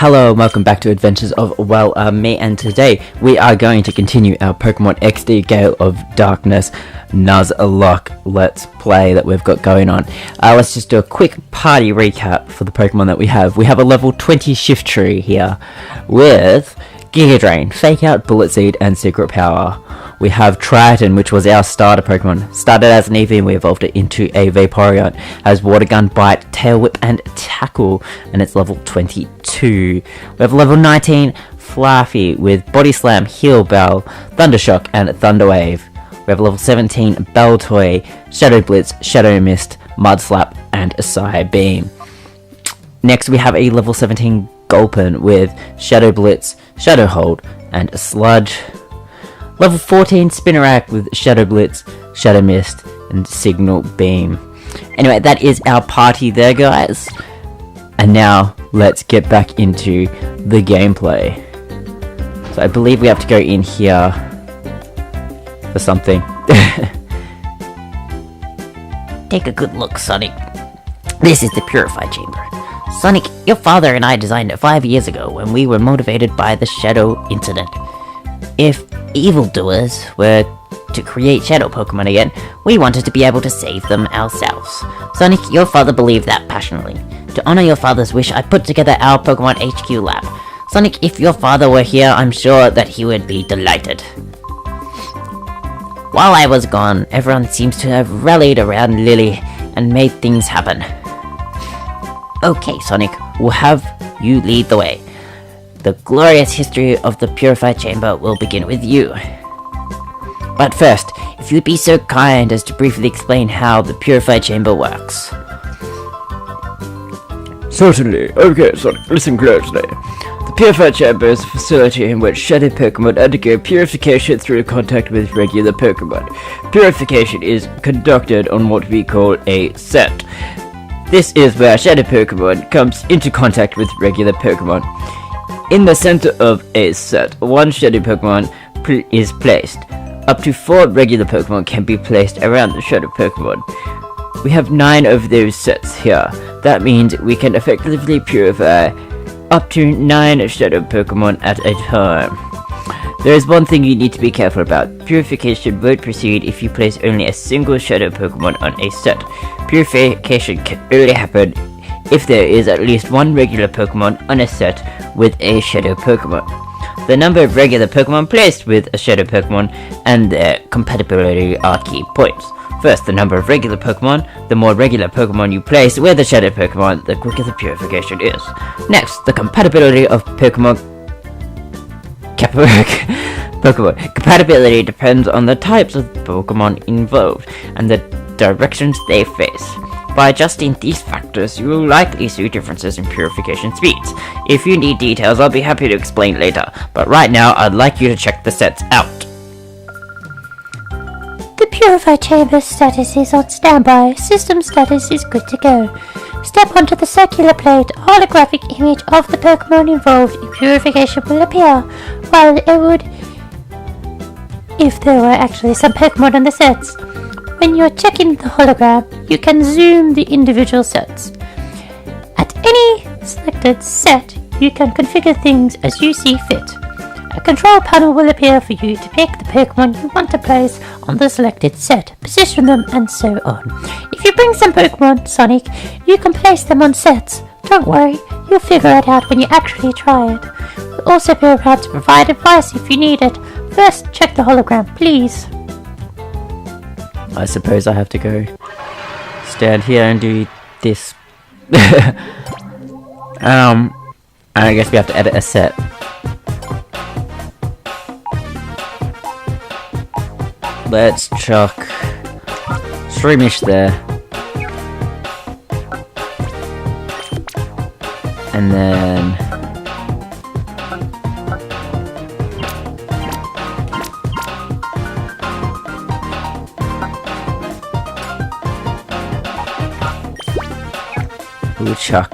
Hello and welcome back to Adventures of Me, and today we are going to continue our Pokemon XD Gale of Darkness Nuzlocke Let's Play that we've got going on. Let's just do a quick party recap for the Pokemon that we have. We have a level 20 Shiftry here with Giga Drain, Fake Out, Bullet Seed, and Secret Power. We have Triton, which was our starter Pokemon. Started as an Eevee and we evolved it into a Vaporeon. Has Water Gun, Bite, Tail Whip, and Tackle, and it's level 22. We have level 19 Fluffy with Body Slam, Heal Bell, Thunder Shock, and Thunder Wave. We have level 17 Belltoy, Shadow Blitz, Shadow Mist, Mud Slap, and Psy Beam. Next we have a level 17 Gulpin with Shadow Blitz, Shadow Hold, and Sludge. Level 14 Spinarak with Shadow Blitz, Shadow Mist, and Signal Beam. Anyway, that is our party there, guys. And now, let's get back into the gameplay. So I believe we have to go in here for something. Take a good look, Sonic. This is the Purify Chamber. Sonic, your father and I designed it 5 years ago when we were motivated by the Shadow incident. If evildoers were to create Shadow Pokemon again, we wanted to be able to save them ourselves. Sonic, your father believed that passionately. To honor your father's wish, I put together our Pokemon HQ lab. Sonic, if your father were here, I'm sure that he would be delighted. While I was gone, everyone seems to have rallied around Lily and made things happen. Okay, Sonic, we'll have you lead the way. The glorious history of the Purified Chamber will begin with you. But first, if you'd be so kind as to briefly explain how the Purified Chamber works. Certainly. Okay, so listen closely. The Purified Chamber is a facility in which shaded Pokemon undergo purification through contact with regular Pokemon. Purification is conducted on what we call a set. This is where shaded Pokemon comes into contact with regular Pokemon. In the center of a set, one Shadow Pokemon is placed. Up to 4 regular Pokemon can be placed around the Shadow Pokemon. We have 9 of those sets here. That means we can effectively purify up to 9 Shadow Pokemon at a time. There is one thing you need to be careful about. Purification won't proceed if you place only a single Shadow Pokemon on a set. Purification can only happen if there is at least one regular Pokemon on a set with a Shadow Pokemon. The number of regular Pokemon placed with a Shadow Pokemon and their compatibility are key points. First, the number of regular Pokemon. The more regular Pokemon you place with a Shadow Pokemon, the quicker the purification is. Next, the compatibility of Pokemon. Compatibility depends on the types of Pokemon involved and the directions they face. By adjusting these factors, you will likely see differences in purification speeds. If you need details, I'll be happy to explain later, but right now I'd like you to check the sets out. The Purify Chamber status is on standby. System status is good to go. Step onto the circular plate. A holographic image of the Pokemon involved in purification will appear, while it would if there were actually some Pokemon on the sets. When you're checking the hologram, you can zoom the individual sets. At any selected set, you can configure things as you see fit. A control panel will appear for you to pick the Pokemon you want to place on the selected set, position them, and so on. If you bring some Pokemon, Sonic, you can place them on sets. Don't worry, you'll figure it out when you actually try it. We'll also be around to provide advice if you need it. First, check the hologram, please. I suppose I have to go stand here and do this. And I guess we have to edit a set. Let's chuck Streamish there. And then we'll chuck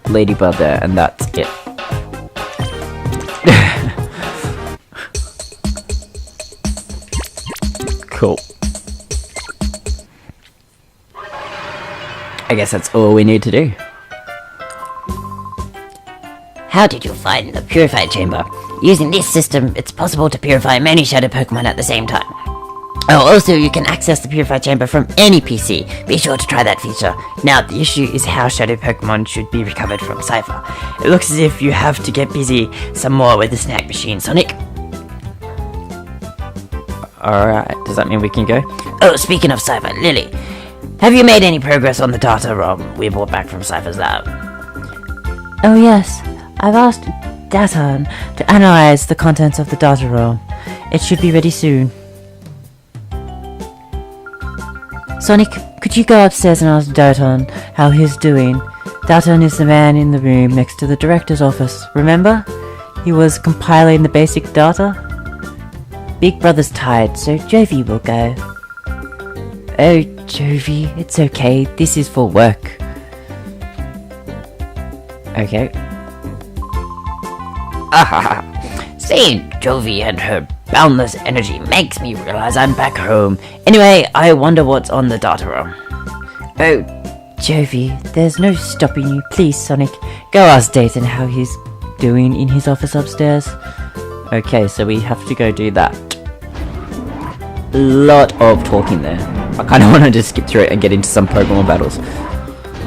Ladybug there, and that's it. Cool. I guess that's all we need to do. How did you find the purified chamber? Using this system, it's possible to purify many shadow Pokemon at the same time. Oh, also, you can access the purified chamber from any PC. Be sure to try that feature. Now, the issue is how shadow Pokemon should be recovered from Cypher. It looks as if you have to get busy some more with the snack machine, Sonic. Alright, does that mean we can go? Oh, speaking of Cypher, Lily, have you made any progress on the data ROM we brought back from Cypher's lab? Oh yes, I've asked Datan to analyze the contents of the data ROM. It should be ready soon. Sonic, could you go upstairs and ask Datan how he's doing? Datan is the man in the room next to the director's office, remember? He was compiling the basic data. Big Brother's tired, so Jovi will go. Oh, Jovi, it's okay, this is for work. Okay. Seeing Jovi and her boundless energy makes me realize I'm back home. Anyway, I wonder what's on the data ROM. Oh, Jovi, there's no stopping you. Please, Sonic, go ask Dayton how he's doing in his office upstairs. Okay, so we have to go do that. Lot of talking there. I kind of want to just skip through it and get into some Pokemon battles.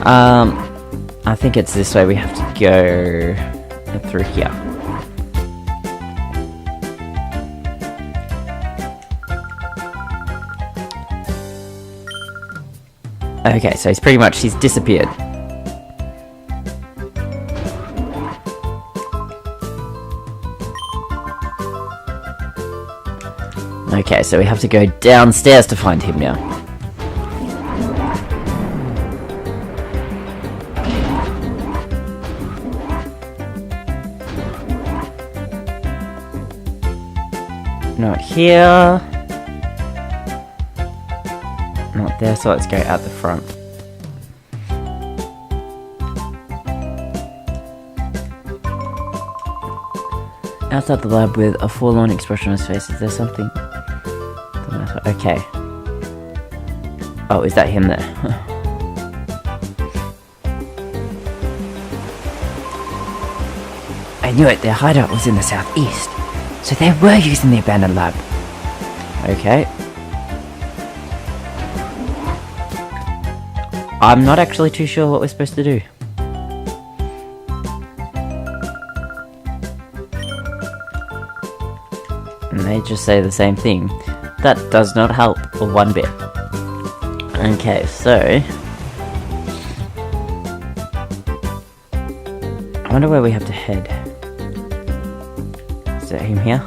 I think it's this way we have to go through here. Okay, so he's disappeared. Okay, so we have to go downstairs to find him now. Not here. Not there, so let's go out the front. Outside the lab with a forlorn expression on his face. Is there something? Okay. Oh, is that him there? I knew it, their hideout was in the southeast. So they were using the abandoned lab. Okay. I'm not actually too sure what we're supposed to do. And they just say the same thing. That does not help one bit. Okay, so I wonder where we have to head. Is that him here?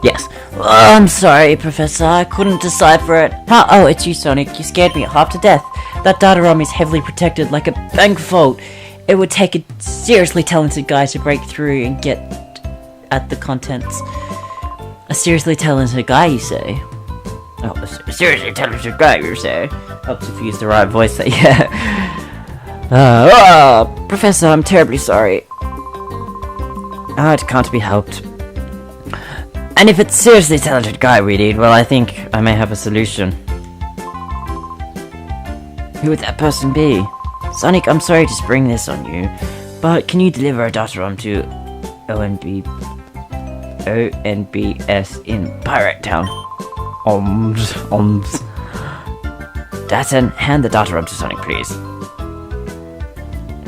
Yes. Oh, I'm sorry, Professor. I couldn't decipher it. Oh, it's you, Sonic. You scared me half to death. That data ROM is heavily protected, like a bank vault. It would take a seriously talented guy to break through and get at the contents. A seriously talented guy, you say? Oh, a seriously talented guy, you say? Helps if you use the right voice there, yeah. Professor, I'm terribly sorry. It can't be helped. And if it's seriously talented guy we need, well, I think I may have a solution. Who would that person be? Sonic, I'm sorry to spring this on you, but can you deliver a data ROM to ONBS in Pirate Town? Datan, hand the data ROM to Sonic, please.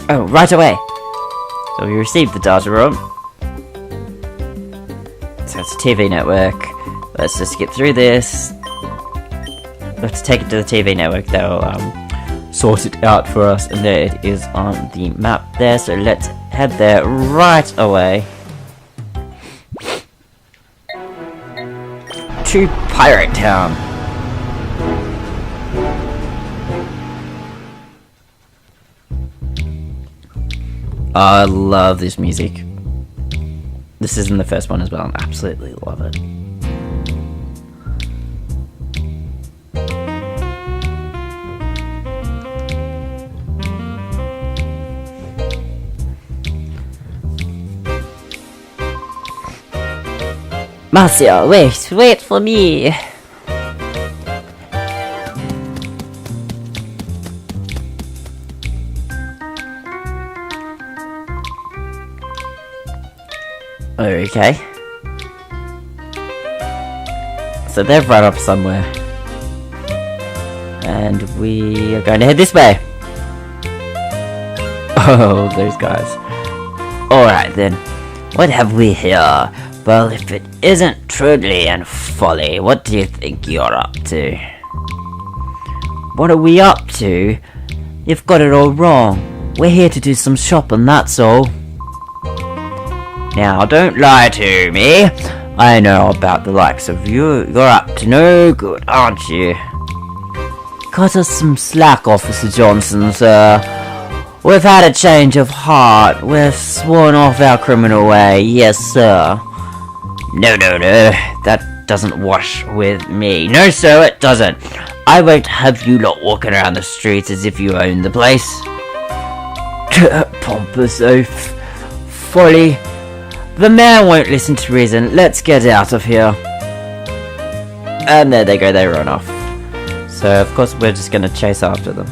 Oh, right away. So we received the data ROM. So it's a TV network. Let's just skip through this. Let's take it to the TV network. They'll sort it out for us, and there it is on the map there. So let's head there right away. To Pirate Town. I love this music. This is in the first one as well. I absolutely love it. Marcia, wait for me. Okay. So they've run off somewhere. And we are going to head this way. Oh, those guys. Alright then. What have we here? Well, if it isn't Trudley and Folly, what do you think you're up to? What are we up to? You've got it all wrong. We're here to do some shopping, that's all. Now, don't lie to me. I know about the likes of you. You're up to no good, aren't you? Cut us some slack, Officer Johnson, sir. We've had a change of heart. We've sworn off our criminal way. Yes, sir. No. That doesn't wash with me. No, sir, it doesn't. I won't have you lot walking around the streets as if you own the place. Pompous oaf. Folly. The man won't listen to reason. Let's get out of here. And there they go, they run off. So, of course, we're just going to chase after them.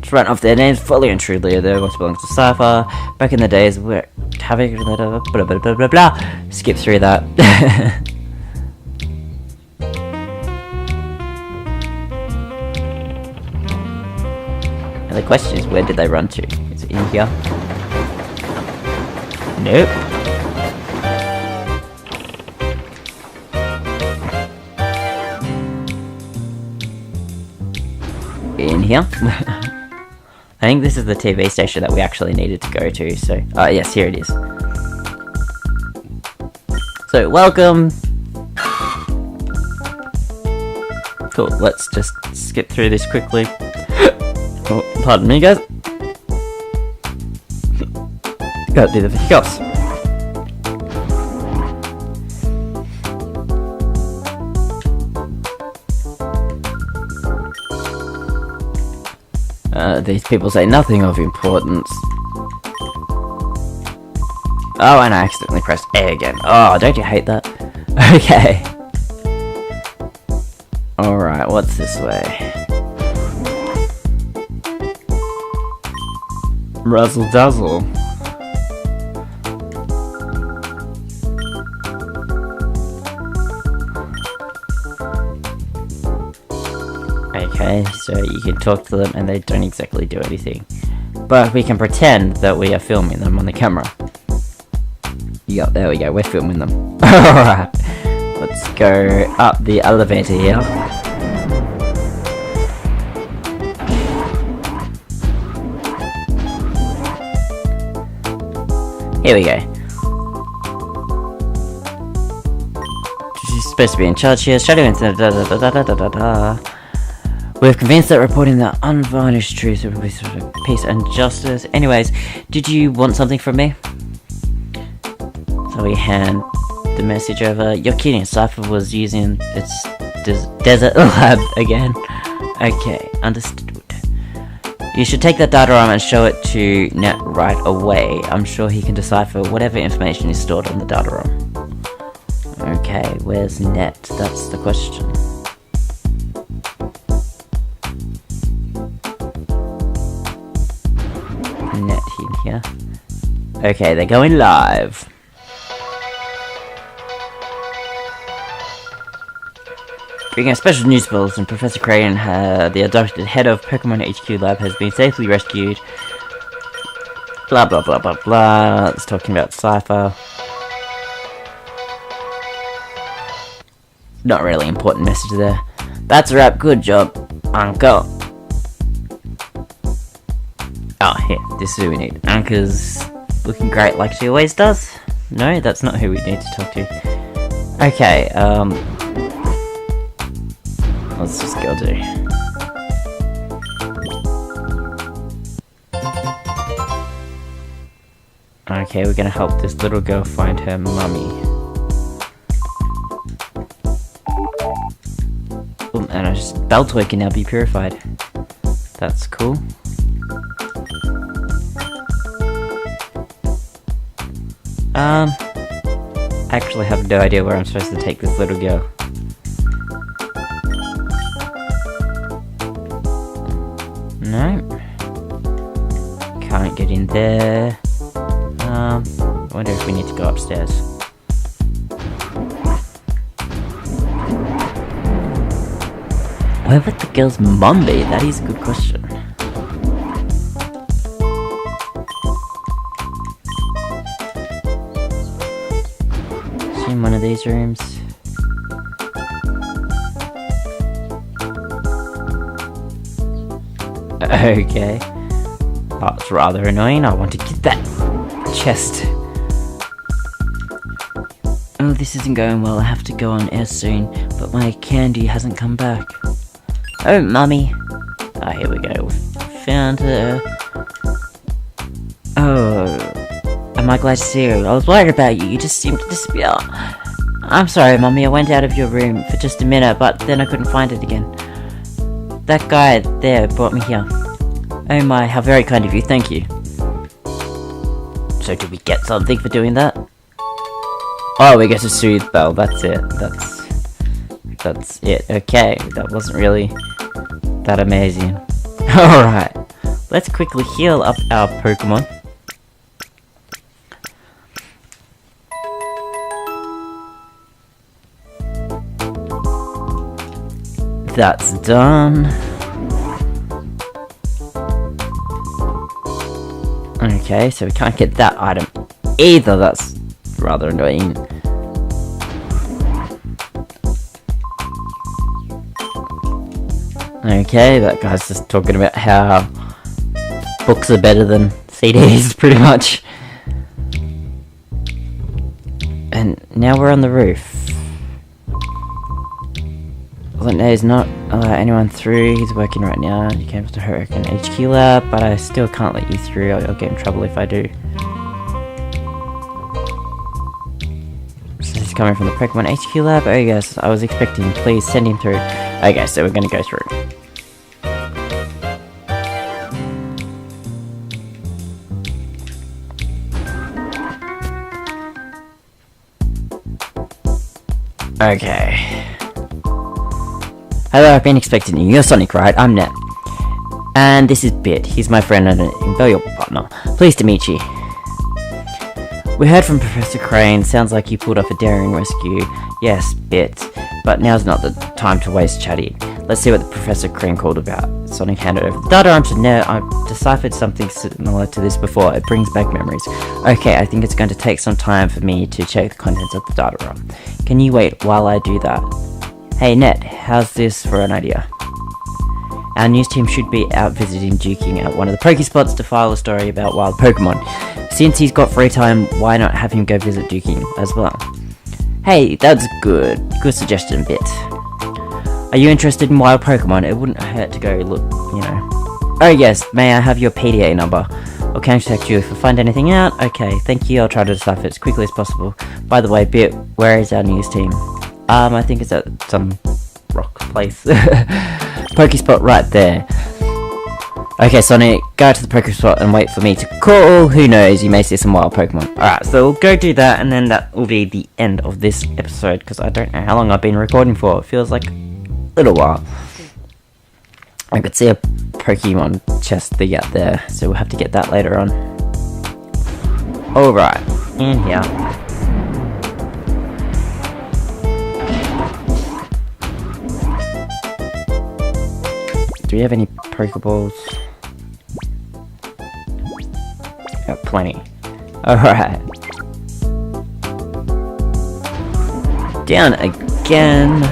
Just run off their names, Folly and Trudley. They once belonged to Cypher. Back in the days, we're having blah blah blah blah blah. Skip through that. And the question is, where did they run to? Is it in here? Nope. In here. I think this is the TV station that we actually needed to go to, so... yes, here it is. So, welcome! Cool, let's just skip through this quickly. Oh, pardon me, guys. Gotta do the hiccups. These people say nothing of importance. Oh, and I accidentally pressed A again. Oh, don't you hate that? Okay. Alright, what's this way? Ruzzle dazzle. Okay, so you can talk to them and they don't exactly do anything. But we can pretend that we are filming them on the camera. Yep, there we go, we're filming them. Alright, let's go up the elevator here. Here we go. She's supposed to be in charge here. Shadow incident. We're convinced that reporting the unvarnished truth will be peace and justice. Anyways, did you want something from me? So we hand the message over. You're kidding. Cypher was using its desert lab again. Okay, understood. You should take that data arm and show it to Net right away. I'm sure he can decipher whatever information is stored on the data arm. Okay, where's Net? That's the question. Net in here. Okay, they're going live. Being a special news bulletin, Professor Crane, the adopted head of Pokemon HQ Lab, has been safely rescued. Blah blah blah blah blah. It's talking about Cypher. Not really important message there. That's a wrap. Good job, Uncle. Oh, here. This is who we need. Anka's looking great like she always does. No, that's not who we need to talk to. Okay, let's just go do. Okay, we're gonna help this little girl find her mummy. And a Baltoy can now be purified. That's cool. I actually have no idea where I'm supposed to take this little girl. No. Can't get in there. wonder if we need to go upstairs. Where would the girl's mum be? That is a good question. Is she in one of these rooms? Okay. That's rather annoying. I want to get that chest. Oh, this isn't going well. I have to go on air soon, but my candy hasn't come back. Oh, Mummy. Ah, here we go. Found her. Oh, am I glad to see you? I was worried about you. You just seemed to disappear. I'm sorry, Mummy. I went out of your room for just a minute, but then I couldn't find it again. That guy there brought me here. Oh my, how very kind of you. Thank you. So did we get something for doing that? Oh, we get a soothe bell. That's it. That's it. Okay, that wasn't really that amazing. Alright, let's quickly heal up our Pokemon. That's done. Okay, so we can't get that item either. That's rather annoying. Okay, that guy's just talking about how books are better than CDs, pretty much. And now we're on the roof. Well, there's not anyone through. He's working right now. You came to the Hurricane HQ lab, but I still can't let you through. I'll get in trouble if I do. So he's coming from the Pokemon HQ lab. Oh yes, I was expecting. Please send him through. Okay, so we're gonna go through. Okay. Hello, I've been expecting you. You're Sonic, right? I'm Net. And this is Bit. He's my friend and an invaluable partner. Pleased to meet you. We heard from Professor Crane. Sounds like you pulled off a daring rescue. Yes, Bit. But now's not the time to waste chatting. Let's see what the Professor Crane called about. Sonic handed over the data onto Net. I've deciphered something similar to this before. It brings back memories. Okay, I think it's going to take some time for me to check the contents of the data ROM. Can you wait while I do that? Hey Net, how's this for an idea? Our news team should be out visiting Duking at one of the Pokespots to file a story about wild Pokemon. Since he's got free time, why not have him go visit Duking as well? Hey, that's good. Good suggestion, Bit. Are you interested in wild Pokemon? It wouldn't hurt to go look, you know. Oh yes, may I have your PDA number? Or contact you if I find anything out? Okay, thank you. I'll try to decipher it as quickly as possible. By the way, Bit, where is our news team? I think it's at some rock place. Pokespot right there. Okay, Sonic, go to the Pokespot and wait for me to call. Who knows, you may see some wild Pokemon. Alright, so we'll go do that, and then that will be the end of this episode, because I don't know how long I've been recording for. It feels like a little while. I could see a Pokemon chest thing out there, so we'll have to get that later on. Alright, in here. Do we have any Pokeballs? Got plenty. Alright. Down again.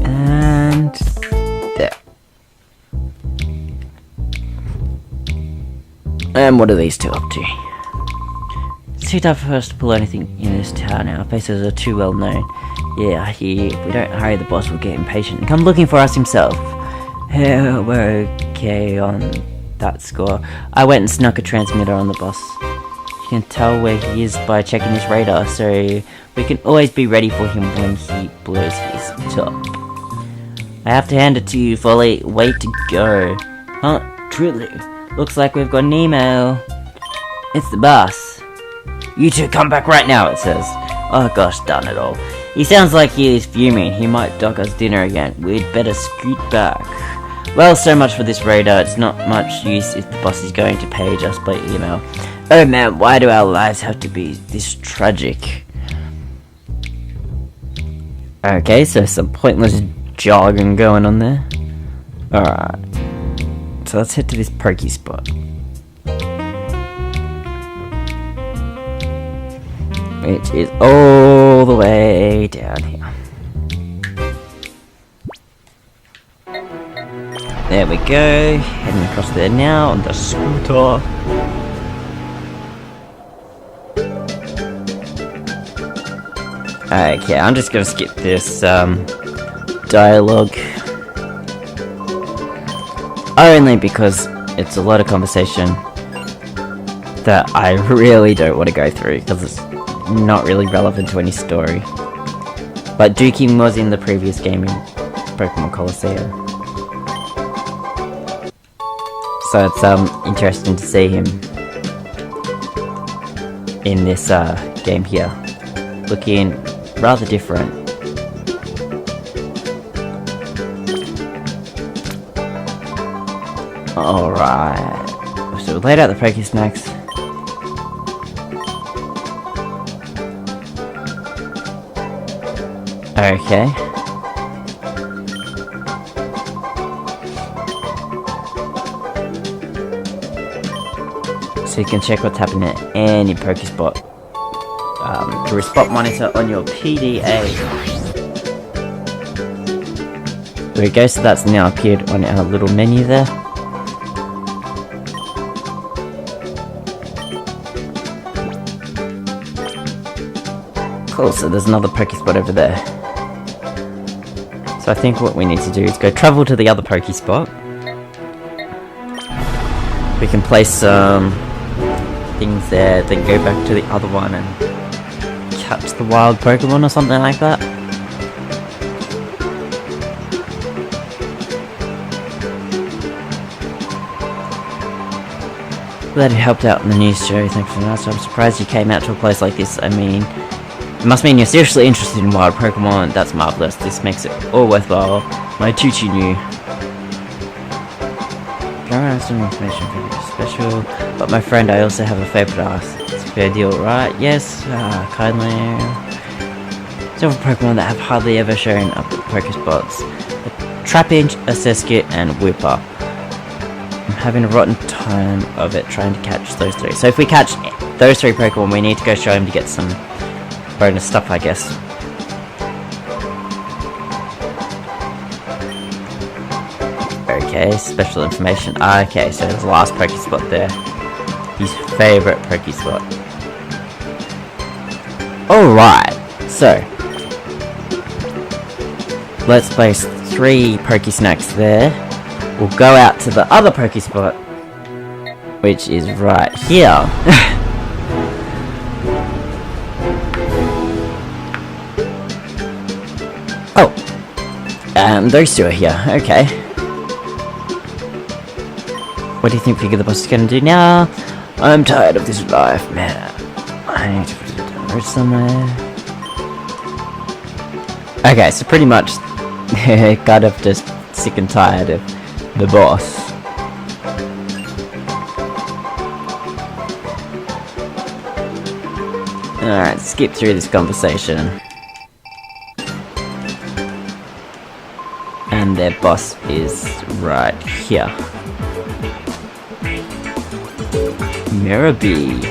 And there. And what are these two up to? It's too tough for us to pull anything in this town. Our faces are too well known. Yeah, I hear you. If we don't hurry, the boss will get impatient and come looking for us himself. We're okay on that score. I went and snuck a transmitter on the boss. You can tell where he is by checking his radar, so we can always be ready for him when he blows his top. I have to hand it to you, Folly. Way to go. Huh? Truly. Looks like we've got an email. It's the boss. You two come back right now, it says. Oh gosh, darn it all. He sounds like he is fuming. He might dock us dinner again. We'd better scoot back. Well, so much for this radar. It's not much use if the boss is going to page us by email. Oh man, why do our lives have to be this tragic? Okay, so some pointless jogging going on there. Alright. So let's head to this pokey spot. Which is all the way down here. There we go. Heading across there now on the scooter. Okay, I'm just gonna skip this dialogue. Only because it's a lot of conversation that I really don't want to go through because it's not really relevant to any story. But Dookie was in the previous game in Pokemon Colosseum. So it's interesting to see him in this game here. Looking rather different. Alright. So we laid out the Poké Snacks. Okay. So you can check what's happening at any Pokespot through a spot monitor on your PDA. There we go, so that's now appeared on our little menu there. Cool, so there's another Pokespot over there. So I think what we need to do is go travel to the other Pokespot. We can place some things there, then go back to the other one and catch the wild Pokemon or something like that. Glad you helped out in the news show, thanks very much. I'm surprised you came out to a place like this. I mean, it must mean you're seriously interested in wild Pokemon. That's marvelous. This makes it all worthwhile. My Tucci knew. Can I have some information for you? Special. But my friend, I also have a favor to ask. It's a fair deal, right? Yes, kindly. Several Pokemon that have hardly ever shown up at Pokespots. A Trapinch, a Seskit, and Whipper. I'm having a rotten time of it trying to catch those three. So if we catch those three Pokemon, we need to go show him to get some bonus stuff, I guess. Okay, special information. Okay, so there's the last Pokespot there. His favourite Pokespot. Alright, so let's place 3 Pokesnacks there. We'll go out to the other Pokespot, which is right here. Oh, and those two are here. Okay. What do you think Figure the Boss is going to do now? I'm tired of this life, man. I need to put it down somewhere. Okay, so pretty much kind of just sick and tired of the boss. Alright, skip through this conversation. And their boss is right here. Mirabee.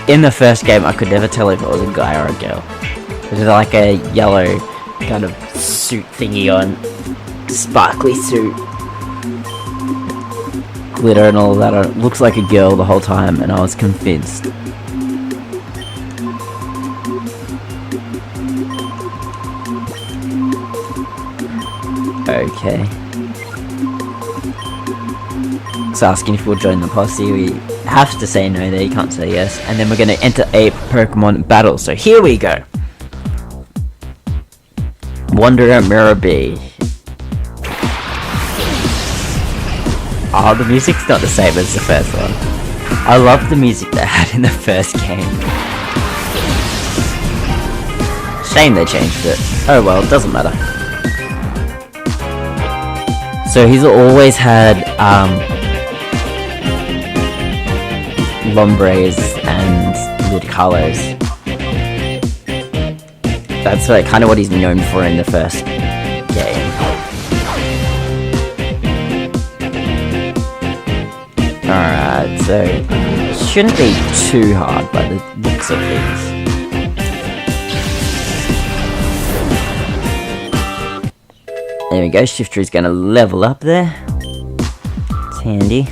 In the first game, I could never tell if it was a guy or a girl. It was like a yellow kind of suit thingy on. Sparkly suit. Glitter and all that. It looks like a girl the whole time, and I was convinced. Okay. It's asking if we'll join the posse. We have to say no there, you can't say yes. And then we're going to enter a Pokemon battle. So here we go. Wanderer Mirabee. Oh, the music's not the same as the first one. I love the music they had in the first game. Shame they changed it. Oh well, it doesn't matter. So he's always had Lombres and Ludicolo's. That's kind of what he's known for in the first game. Alright, so it shouldn't be too hard by the looks of things. There we go, Shifter is going to level up there. It's handy.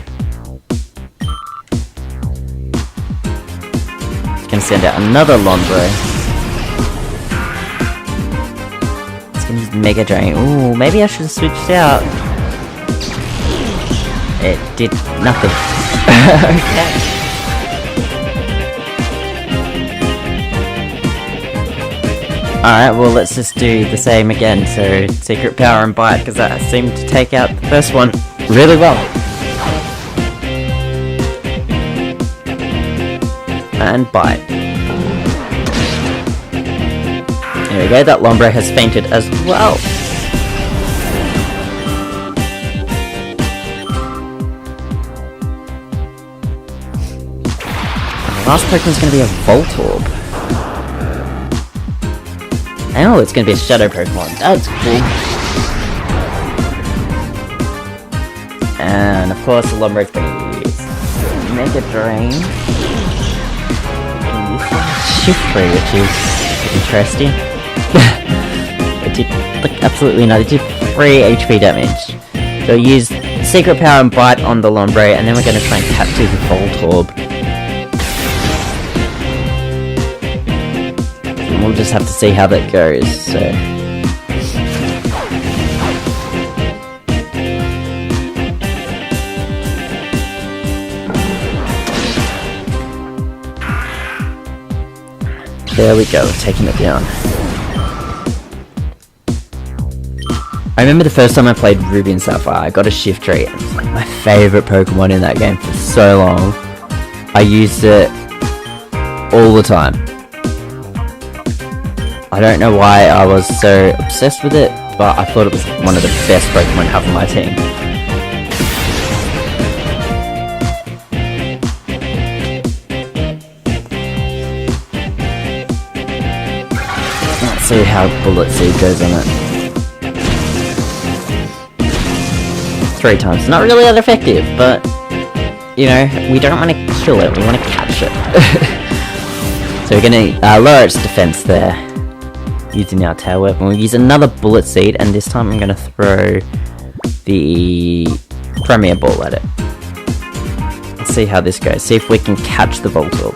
It's going to send out another Lombre. It's going to use Mega Drain. Ooh, maybe I should have switched out. It did nothing. Okay. Alright, well let's just do the same again. So, Secret Power and Bite, because that seemed to take out the first one really well. And Bite. There we go, that Lombre has fainted as well. And the last Pokemon's going to be a Voltorb. Oh, it's gonna be a Shadow Pokemon. That's cool. And of course, the Lombre's gonna use Mega Drain. Shift-Free, which is interesting. It did like absolutely nothing. It did 3 HP damage. So use Secret Power and Bite on the Lombre, and then we're gonna try and capture the Voltorb. We'll just have to see how that goes, so... There we go, taking it down. I remember the first time I played Ruby and Sapphire, I got a Shiftry. It was like my favourite Pokemon in that game for so long. I used it all the time. I don't know why I was so obsessed with it, but I thought it was one of the best Pokemon to have on my team. Let's see how Bullet Seed goes on it. 3 times. Not really that effective, but, you know, we don't want to kill it, we want to catch it. So we're going to lower its defense there. Using our tail weapon. We'll use another Bullet Seed, and this time I'm going to throw the Premier Ball at it. Let's see how this goes. See if we can catch the Voltorb.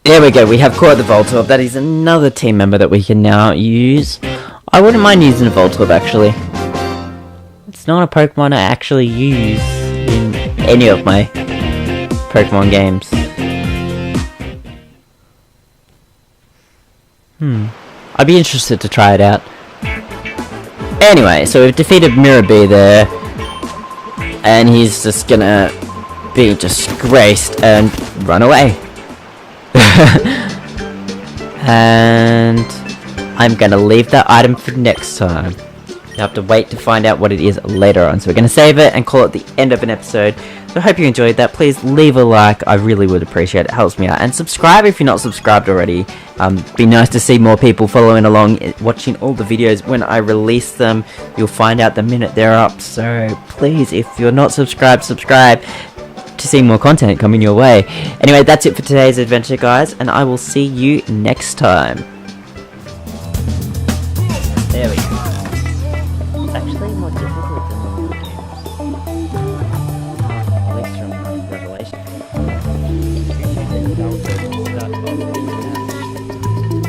There we go, we have caught the Voltorb. That is another team member that we can now use. I wouldn't mind using a Voltorb, actually. It's not a Pokemon I actually use in any of my Pokemon games. I'd be interested to try it out. Anyway, so we've defeated Mirror B there. And he's just gonna be disgraced and run away. And I'm gonna leave that item for next time. You have to wait to find out what it is later on. So we're gonna save it and call it the end of an episode. So I hope you enjoyed that. Please leave a like. I really would appreciate it. It helps me out. And subscribe if you're not subscribed already. Be nice to see more people following along, watching all the videos when I release them. You'll find out the minute they're up. So please, if you're not subscribed, subscribe to see more content coming your way. Anyway, that's it for today's adventure, guys, and I will see you next time. There we go. It's actually more difficult.